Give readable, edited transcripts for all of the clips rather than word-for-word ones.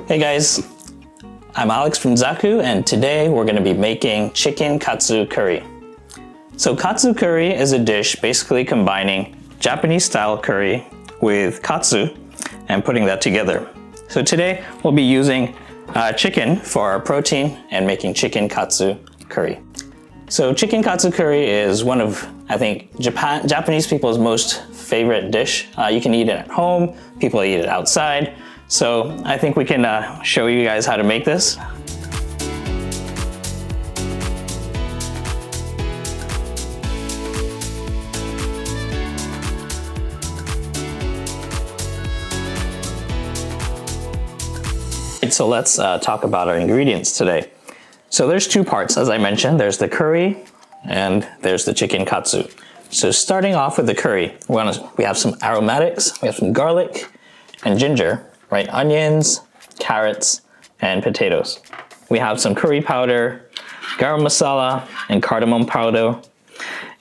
Hey guys, I'm Alex from Zaku, and today we're going to be making chicken katsu curry. So katsu curry is a dish basically combining Japanese style curry with katsu and putting that together. So today we'll be using chicken for our protein and making chicken katsu curry. So chicken katsu curry is one of, I think, Japanese people's most favorite dish. You can eat it at home, people eat it outside. So I think we can show you guys how to make this. So let's talk about our ingredients today. So there's two parts, as I mentioned. There's the curry and there's the chicken katsu. So starting off with the curry, we have some aromatics, we have some garlic and ginger, right? Onions, carrots, and potatoes. We have some curry powder, garam masala, and cardamom powder.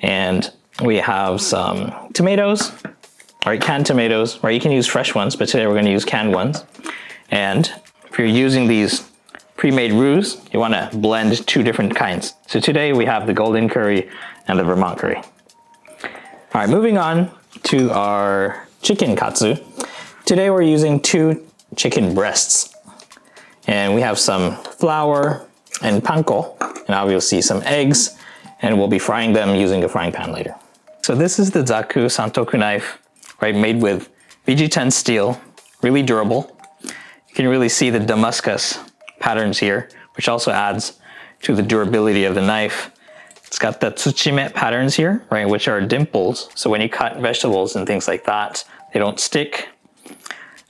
And we have some tomatoes, right? Canned tomatoes, right? You can use fresh ones, but today we're going to use canned ones. And if you're using these pre-made roux, you want to blend two different kinds. So today we have the golden curry and the Vermont curry. All right, moving on to our chicken katsu. Today we're using 2 chicken breasts. And we have some flour and panko, and obviously some eggs, and we'll be frying them using a frying pan later. So this is the Zaku Santoku knife, right, made with VG10 steel, really durable. You can really see the Damascus patterns here, which also adds to the durability of the knife. It's got the tsuchime patterns here, right, which are dimples. So when you cut vegetables and things like that, they don't stick.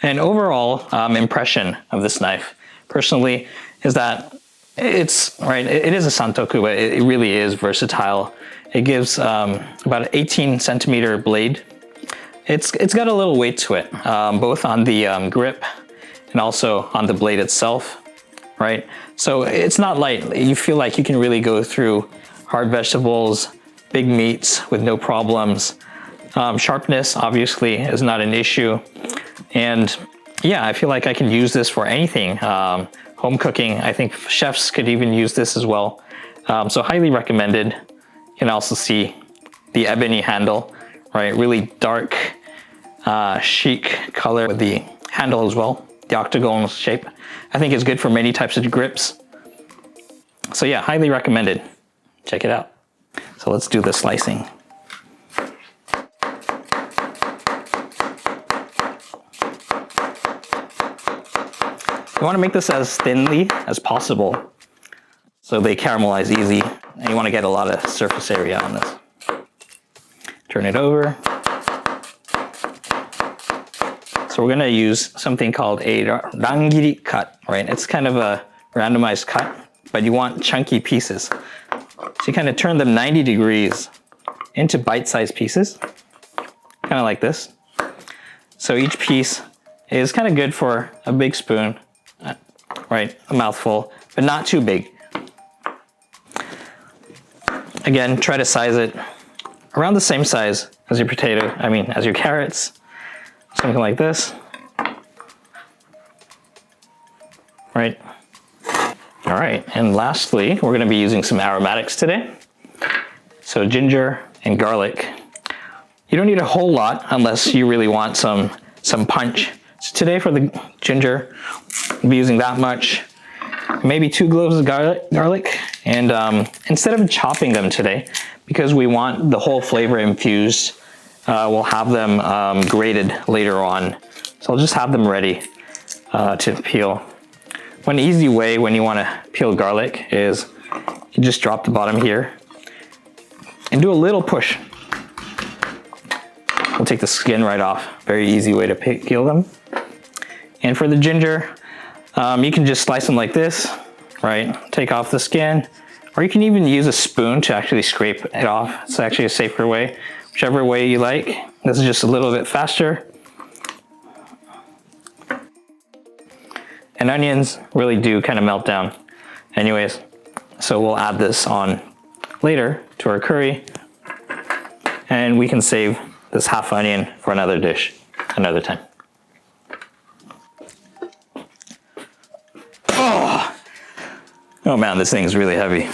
And overall impression of this knife, personally, is that it's, right, it is a santoku, but it really is versatile. It gives about an 18 centimeter blade. It's got a little weight to it, both on the grip and also on the blade itself, right? So it's not light. You feel like you can really go through hard vegetables, big meats with no problems. Sharpness obviously is not an issue. And yeah, I feel like I can use this for anything. Home cooking, I think chefs could even use this as well. So highly recommended. You can also see the ebony handle, right? Really dark, chic color with the handle as well. The octagonal shape. I think it's good for many types of grips. So yeah, highly recommended. Check it out. So let's do the slicing. You want to make this as thinly as possible so they caramelize easy, and you want to get a lot of surface area on this. Turn it over. So we're going to use something called a rangiri cut, right? It's kind of a randomized cut, but you want chunky pieces. So you kind of turn them 90 degrees into bite-sized pieces, kind of like this. So each piece is kind of good for a big spoon, right? A mouthful, but not too big. Again, try to size it around the same size as your as your carrots. Something like this, right? All right, and lastly, we're gonna be using some aromatics today. So ginger and garlic. You don't need a whole lot unless you really want some punch. So today for the ginger, we'll be using that much, maybe 2 cloves of garlic. And instead of chopping them today, because we want the whole flavor infused, we'll have them grated later on. So I'll just have them ready to peel. One easy way when you want to peel garlic is you just drop the bottom here and do a little push. We'll take the skin right off. Very easy way to peel them. And for the ginger, you can just slice them like this, right? Take off the skin, or you can even use a spoon to actually scrape it off. It's actually a safer way. Whichever way you like. This is just a little bit faster. And onions really do kind of melt down anyways. So we'll add this on later to our curry. And we can save this half onion for another dish, another time. Oh man, this thing is really heavy.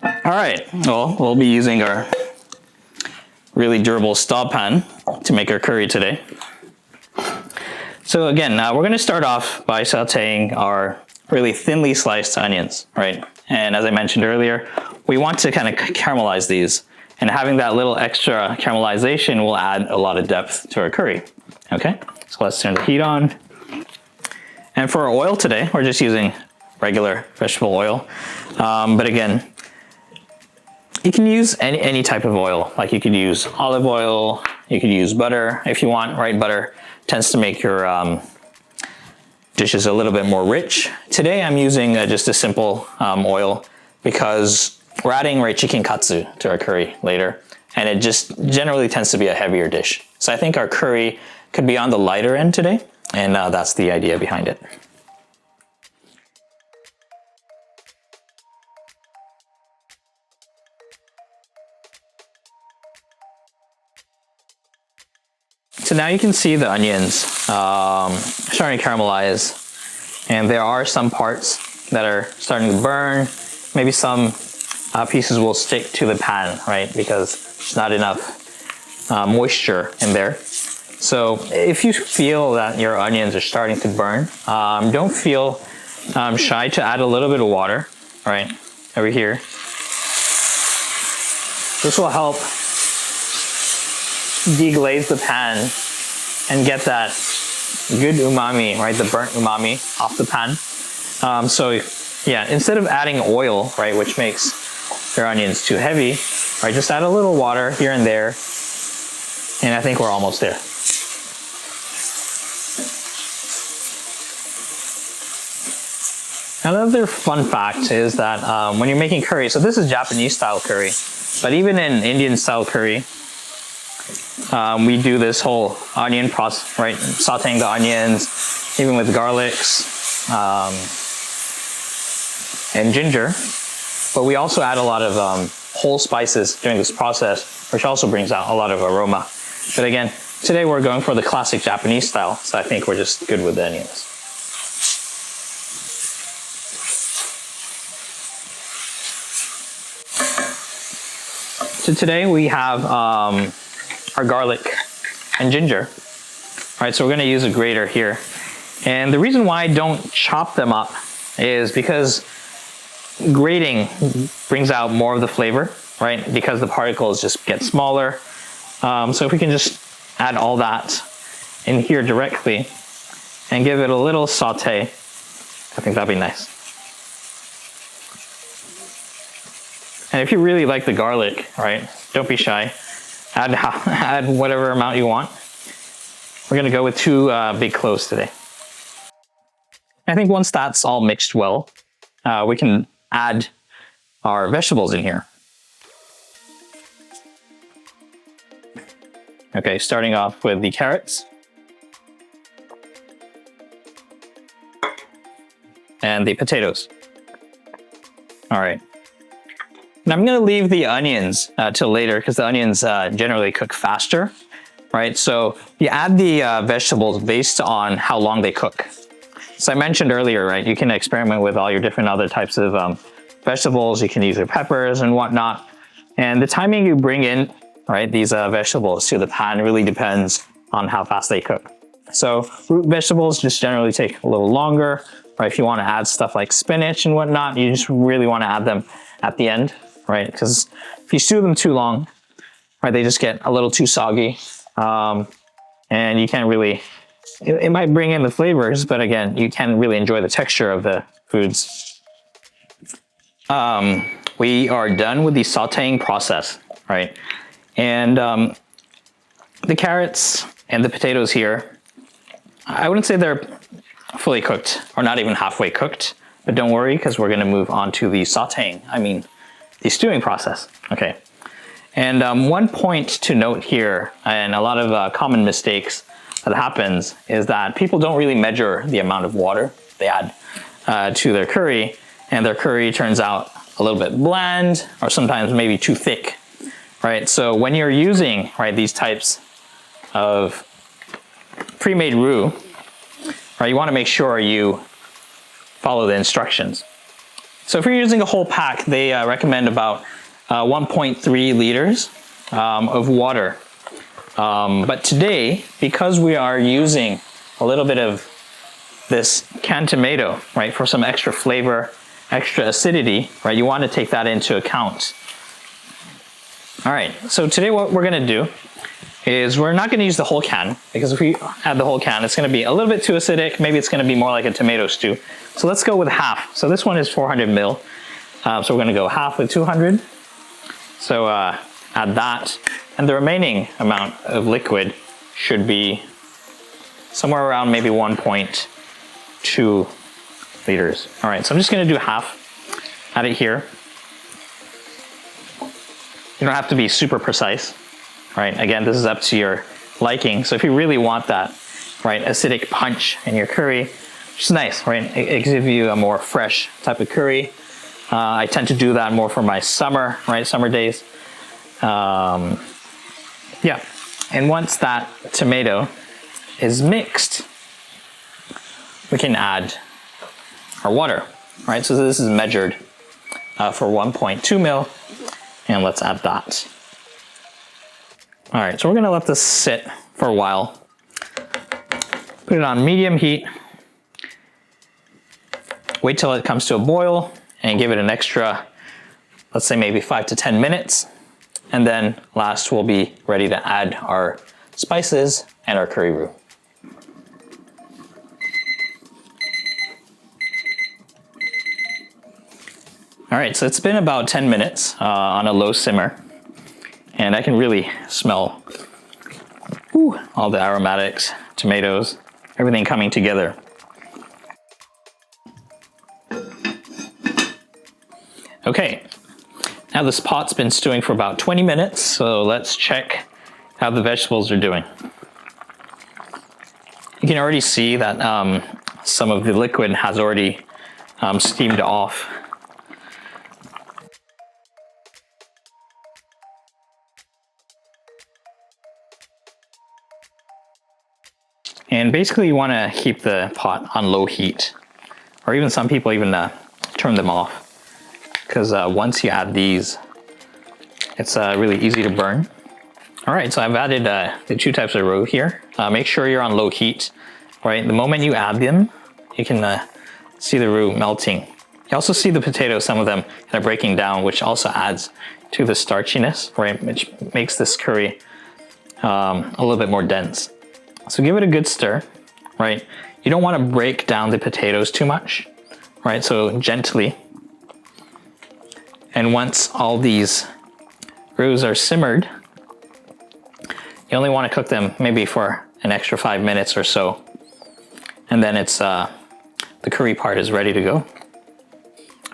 All right, well, we'll be using our really durable stall pan to make our curry today. So again, we're gonna start off by sauteing our really thinly sliced onions, right? And as I mentioned earlier, we want to kind of caramelize these, and having that little extra caramelization will add a lot of depth to our curry, okay? So let's turn the heat on. And for our oil today, we're just using regular vegetable oil. But again, you can use any type of oil. Like you could use olive oil, you could use butter if you want, right? Butter tends to make your dishes a little bit more rich. Today I'm using just a simple oil because we're adding chicken katsu to our curry later, and it just generally tends to be a heavier dish. So I think our curry could be on the lighter end today, and that's the idea behind it. So now you can see the onions starting to caramelize, and there are some parts that are starting to burn. Maybe some pieces will stick to the pan, right? Because there's not enough moisture in there. So if you feel that your onions are starting to burn, don't feel shy to add a little bit of water, right? Over here. This will help deglaze the pan and get that good umami, right? The burnt umami off the pan. So yeah, instead of adding oil, right, which makes your onions too heavy, right, just add a little water here and there, and I think we're almost there. Another fun fact is that when you're making curry, so this is Japanese style curry, but even in Indian style curry, we do this whole onion process, right? Sauteing the onions, even with garlics and ginger. But we also add a lot of whole spices during this process, which also brings out a lot of aroma. But again, today we're going for the classic Japanese style, so I think we're just good with the onions. So today we have our garlic and ginger, right? So we're gonna use a grater here. And the reason why I don't chop them up is because grating brings out more of the flavor, right? Because the particles just get smaller. So if we can just add all that in here directly and give it a little saute, I think that'd be nice. And if you really like the garlic, right, don't be shy. Add whatever amount you want. We're gonna go with 2 big cloves today. I think once that's all mixed well, we can add our vegetables in here. Okay, starting off with the carrots. And the potatoes. All right. And I'm gonna leave the onions till later because the onions generally cook faster, right? So you add the vegetables based on how long they cook. So I mentioned earlier, right? You can experiment with all your different other types of vegetables. You can use your peppers and whatnot. And the timing you bring in, right, these vegetables to the pan really depends on how fast they cook. So root vegetables just generally take a little longer, right? If you wanna add stuff like spinach and whatnot, you just really wanna add them at the end, right? Because if you stew them too long, right, they just get a little too soggy, and you can't really, it might bring in the flavors, but again, you can't really enjoy the texture of the foods. We are done with the sauteing process, right? And the carrots and the potatoes here, I wouldn't say they're fully cooked or not even halfway cooked, but don't worry because we're gonna move on to the sauteing, the stewing process, okay? And one point to note here, and a lot of common mistakes that happens is that people don't really measure the amount of water they add to their curry, and their curry turns out a little bit bland or sometimes maybe too thick, right? So when you're using, right, these types of pre-made roux, right, you wanna make sure you follow the instructions. So if you're using a whole pack, they recommend about 1.3 liters of water. But today, because we are using a little bit of this canned tomato, right, for some extra flavor, extra acidity, right, you want to take that into account. All right, so today what we're gonna do is we're not gonna use the whole can, because if we add the whole can, it's gonna be a little bit too acidic. Maybe it's gonna be more like a tomato stew. So let's go with half. So this one is 400 mil. So we're gonna go half with 200. So add that. And the remaining amount of liquid should be somewhere around maybe 1.2 liters. All right, so I'm just gonna do half. Add it here. You don't have to be super precise, right? Again, this is up to your liking. So if you really want that, right, acidic punch in your curry, which is nice, right? It gives you a more fresh type of curry. I tend to do that more for my summer, right? Summer days. Yeah, and once that tomato is mixed, we can add our water, right? So this is measured for 1.2 mil. And let's add that. All right, so we're gonna let this sit for a while. Put it on medium heat. Wait till it comes to a boil and give it an extra, let's say maybe 5 to 10 minutes. And then last we'll be ready to add our spices and our curry roux. All right, so it's been about 10 minutes on a low simmer, and I can really smell all the aromatics, tomatoes, everything coming together. Okay, now this pot's been stewing for about 20 minutes, so let's check how the vegetables are doing. You can already see that some of the liquid has already steamed off. And basically you want to keep the pot on low heat, or even some people even turn them off, because once you add these, it's really easy to burn. All right, so I've added the two types of roux here. Make sure you're on low heat, right? The moment you add them, you can see the roux melting. You also see the potatoes, some of them kind of breaking down, which also adds to the starchiness, right? Which makes this curry a little bit more dense. So give it a good stir, right? You don't want to break down the potatoes too much, right? So gently. And once all these roux are simmered, you only want to cook them maybe for an extra 5 minutes or so. And then it's the curry part is ready to go.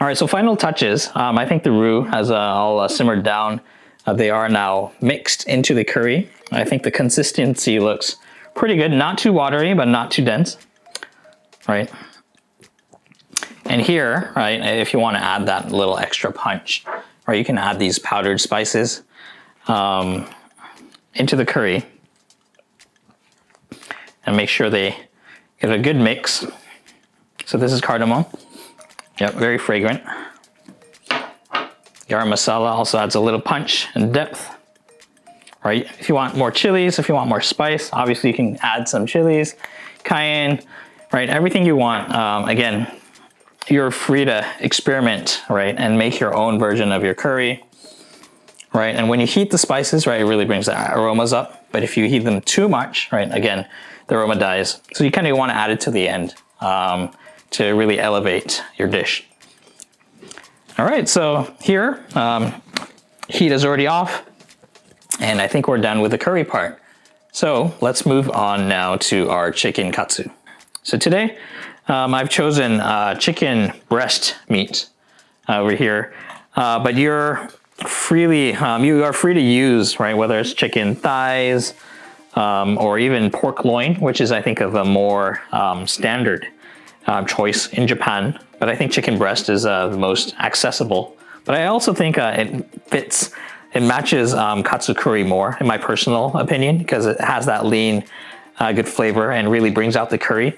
All right, so final touches. I think the roux has all simmered down. They are now mixed into the curry. I think the consistency looks pretty good, not too watery, but not too dense, right? And here, right, if you want to add that little extra punch, right, you can add these powdered spices into the curry and make sure they get a good mix. So this is cardamom. Yep, very fragrant. Garam masala also adds a little punch and depth. Right, if you want more chilies, if you want more spice, obviously you can add some chilies, cayenne, right, everything you want. Again, you're free to experiment, right, and make your own version of your curry, right? And when you heat the spices, right, it really brings the aromas up. But if you heat them too much, right, again, the aroma dies. So you kind of want to add it to the end to really elevate your dish. All right, so here, heat is already off. And I think we're done with the curry part. So let's move on now to our chicken katsu. So today, I've chosen chicken breast meat over here, but you are free to use, right, whether it's chicken thighs or even pork loin, which is I think of a more standard choice in Japan. But I think chicken breast is the most accessible. But I also think it matches katsu curry more, in my personal opinion, because it has that lean, good flavor and really brings out the curry.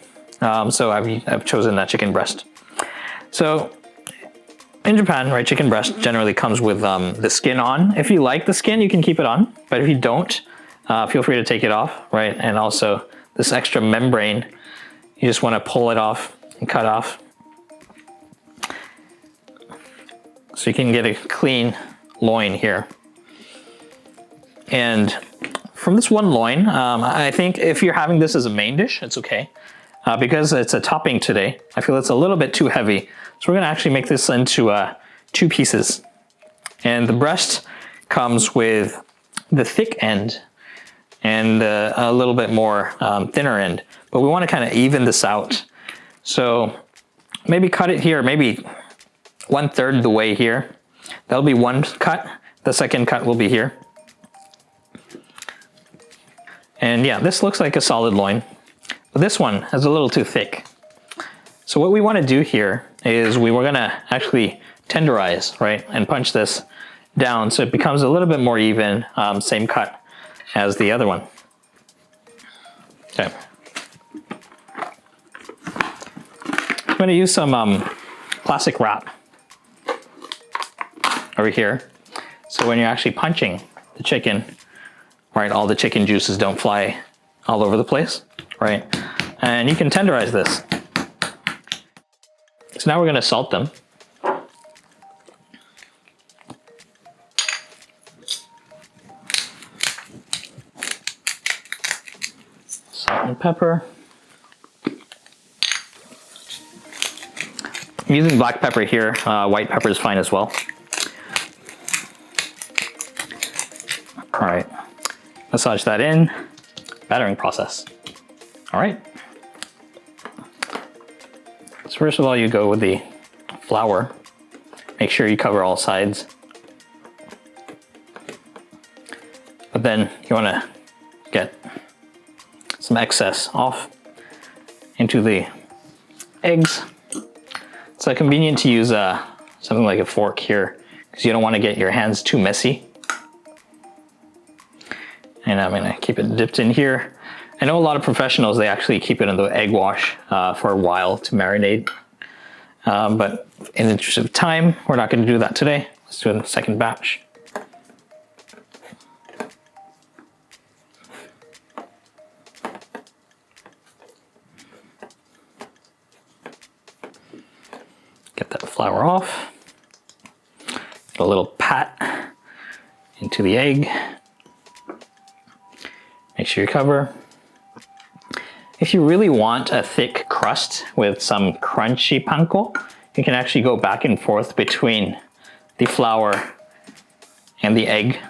So I've chosen that chicken breast. So in Japan, right, chicken breast generally comes with the skin on. If you like the skin, you can keep it on, but if you don't, feel free to take it off, right? And also this extra membrane, you just want to pull it off and cut off, so you can get a clean loin here. And from this one loin, I think if you're having this as a main dish, it's okay. Because it's a topping today, I feel it's a little bit too heavy. So we're gonna actually make this into 2 pieces. And the breast comes with the thick end and a little bit more thinner end. But we wanna kinda even this out. So maybe cut it here, maybe 1/3 the way here. That'll be one cut. The second cut will be here. And yeah, this looks like a solid loin. But this one is a little too thick. So what we want to do here is we're going to actually tenderize, right? And punch this down so it becomes a little bit more even, same cut as the other one. Okay. I'm going to use some plastic wrap over here. So when you're actually punching the chicken, right, all the chicken juices don't fly all over the place, right? And you can tenderize this. So now we're gonna salt them. Salt and pepper. I'm using black pepper here. White pepper is fine as well. All right, massage that in. Battering process. All right. So first of all, you go with the flour. Make sure you cover all sides. But then you want to get some excess off into the eggs. It's convenient to use something like a fork here because you don't want to get your hands too messy. And I'm gonna keep it dipped in here. I know a lot of professionals, they actually keep it in the egg wash for a while to marinate. But in the interest of time, we're not gonna do that today. Let's do the second batch. Get that flour off. Get a little pat into the egg. Make sure you cover. If you really want a thick crust with some crunchy panko, you can actually go back and forth between the flour and the egg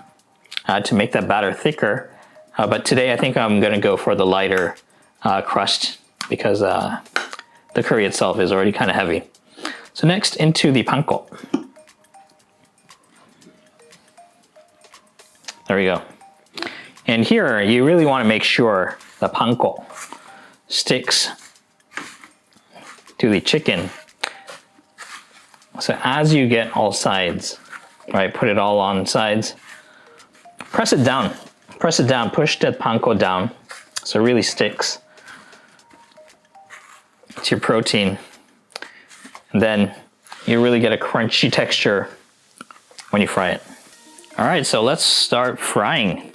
to make that batter thicker. But today I think I'm gonna go for the lighter crust because the curry itself is already kind of heavy. So next into the panko. There we go. And here, you really want to make sure the panko sticks to the chicken. So as you get all sides, right, put it all on sides, press it down, push that panko down so it really sticks to your protein. And then you really get a crunchy texture when you fry it. All right, so let's start frying.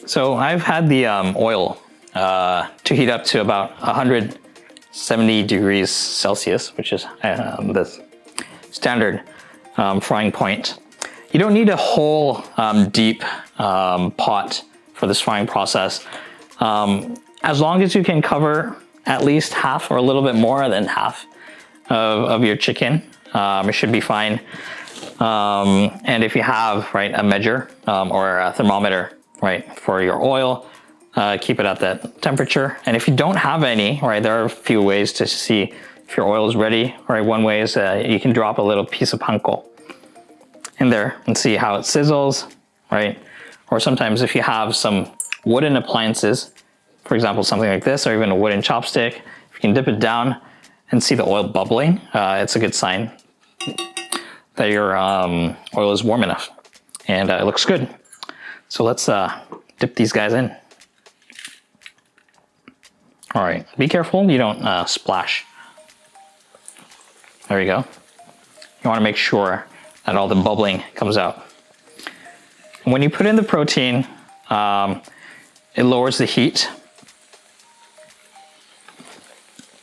So I've had the oil to heat up to about 170 degrees Celsius, which is the standard frying point. You don't need a whole deep pot for this frying process. As long as you can cover at least half or a little bit more than half of your chicken, it should be fine. And if you have, right, a measure or a thermometer, right, for your oil, keep it at that temperature. And if you don't have any, right, there are a few ways to see if your oil is ready. Right, one way is you can drop a little piece of panko in there and see how it sizzles, right? Or sometimes if you have some wooden appliances, for example, something like this, or even a wooden chopstick, if you can dip it down and see the oil bubbling, it's a good sign that your oil is warm enough and it looks good. So let's dip these guys in. All right, be careful you don't splash. There you go. You want to make sure that all the bubbling comes out. When you put in the protein, it lowers the heat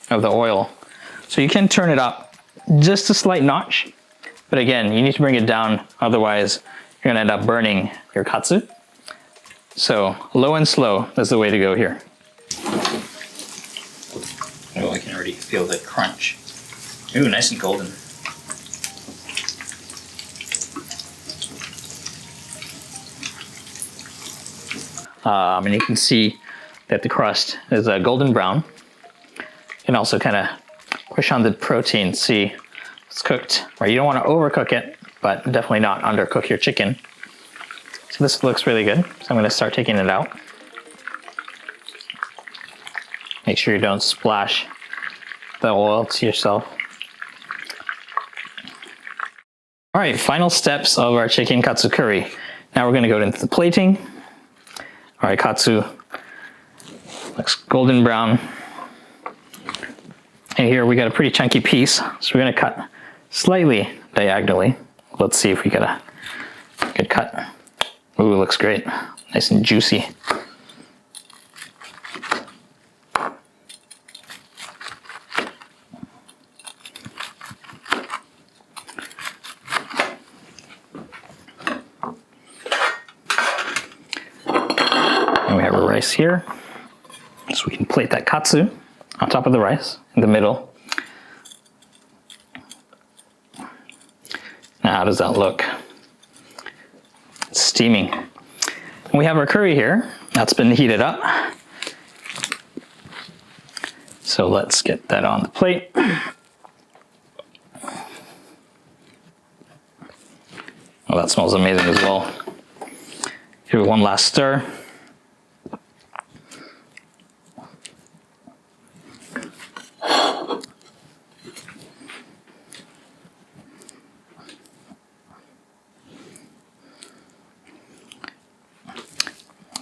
of the oil. So you can turn it up just a slight notch, but again, you need to bring it down, otherwise you're gonna end up burning your katsu. So low and slow is the way to go here. Oh, I can already feel the crunch. Ooh, nice and golden. And you can see that the crust is golden brown. You can also kind of push on the protein, see it's cooked. Right, you don't want to overcook it, but definitely not undercook your chicken. So this looks really good. So I'm going to start taking it out. Make sure you don't splash the oil to yourself. All right, final steps of our chicken katsu curry. Now we're going to go into the plating. All right, katsu looks golden brown. And here we got a pretty chunky piece, so we're going to cut slightly diagonally. Let's see if we get a good cut. Ooh, looks great. Nice and juicy. And we have our rice here. So we can plate that katsu on top of the rice in the middle. Now, how does that look? It's steaming. And we have our curry here. That's been heated up. So let's get that on the plate. Oh, that smells amazing as well. Give it one last stir.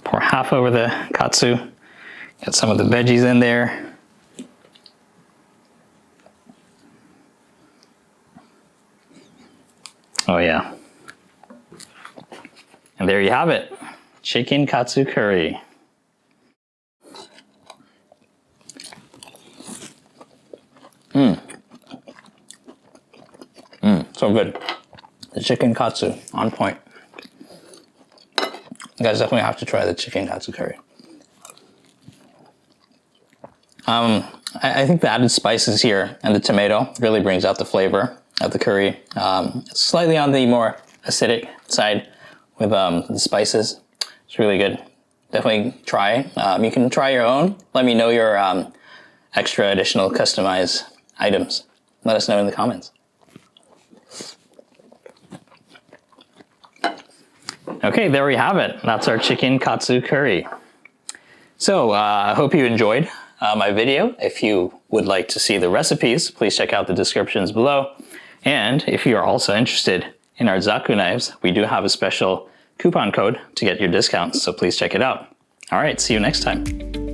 Pour half over the katsu. Get some of the veggies in there. Oh yeah. And there you have it. Chicken katsu curry. So good. The chicken katsu, on point. You guys definitely have to try the chicken katsu curry. I think the added spices here and the tomato really brings out the flavor of the curry. It's slightly on the more acidic side with the spices. It's really good. Definitely try. You can try your own. Let me know your extra additional customized items. Let us know in the comments. Okay, there we have it. That's our chicken katsu curry. So I hope you enjoyed my video. If you would like to see the recipes, please check out the descriptions below. And if you are also interested in our Zaku knives, we do have a special coupon code to get your discounts, so please check it out. All right, see you next time.